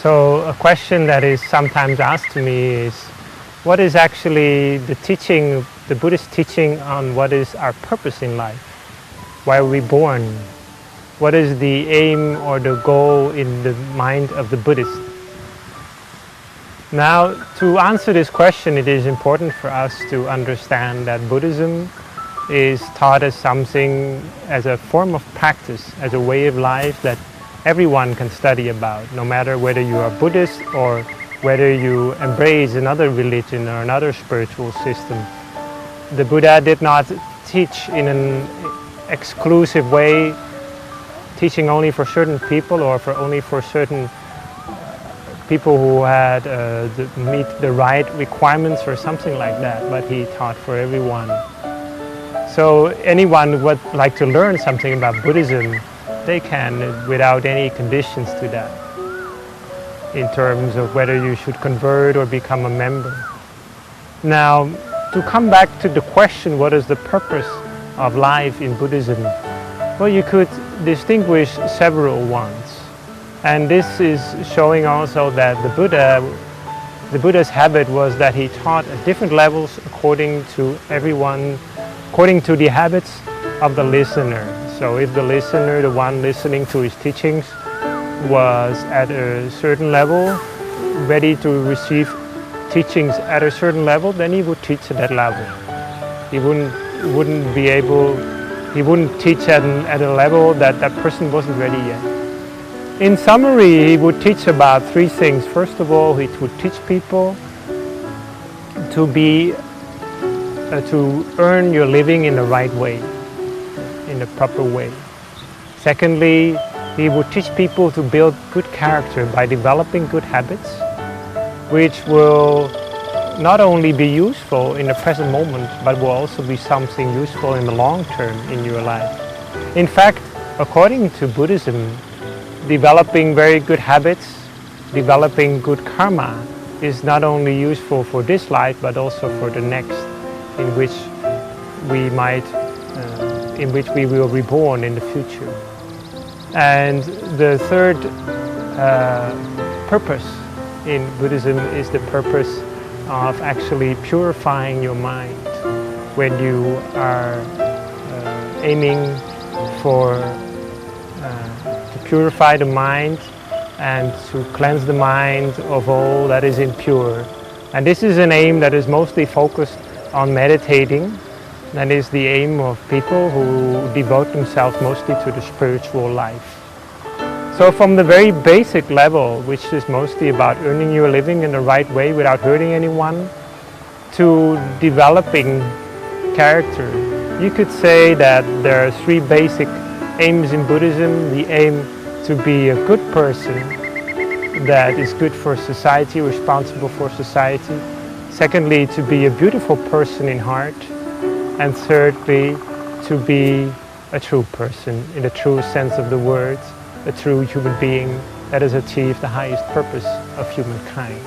So a question that is sometimes asked to me is, what is actually the teaching, the Buddhist teaching on what is our purpose in life? Why are we born? What is the aim or the goal in the mind of the Buddhist? Now, to answer this question, it is important for us to understand that Buddhism is taught as something, as a form of practice, as a way of life that everyone can study about, no matter whether you are Buddhist or whether you embrace another religion or another spiritual system. The Buddha did not teach in an exclusive way, teaching only for certain people or only for certain people who had meet the right requirements or something like that, but he taught for everyone. So anyone who would like to learn something about Buddhism, they can without any conditions to that, in terms of whether you should convert or become a member. Now, to come back to the question, what is the purpose of life in Buddhism? Well, you could distinguish several ones. And this is showing also that the Buddha's habit was that he taught at different levels according to everyone, according to the habits of the listener. So if the listener, the one listening to his teachings, was at a certain level, ready to receive teachings at a certain level, then he would teach at that level. He wouldn't teach at a level that that person wasn't ready yet. In summary, he would teach about three things. First of all, he would teach people to earn your living in the right way, in the proper way. Secondly, he would teach people to build good character by developing good habits, which will not only be useful in the present moment, but will also be something useful in the long term in your life. In fact, according to Buddhism, developing very good habits, developing good karma is not only useful for this life, but also for the next, in which we will be born in the future. And the third purpose in Buddhism is the purpose of actually purifying your mind. When you are aiming to purify the mind and to cleanse the mind of all that is impure. And this is an aim that is mostly focused on meditating. That is the aim of people who devote themselves mostly to the spiritual life. So from the very basic level, which is mostly about earning your living in the right way without hurting anyone, to developing character, you could say that there are three basic aims in Buddhism. The aim to be a good person that is good for society, responsible for society. Secondly, to be a beautiful person in heart. And thirdly, to be a true person in the true sense of the word, a true human being that has achieved the highest purpose of humankind.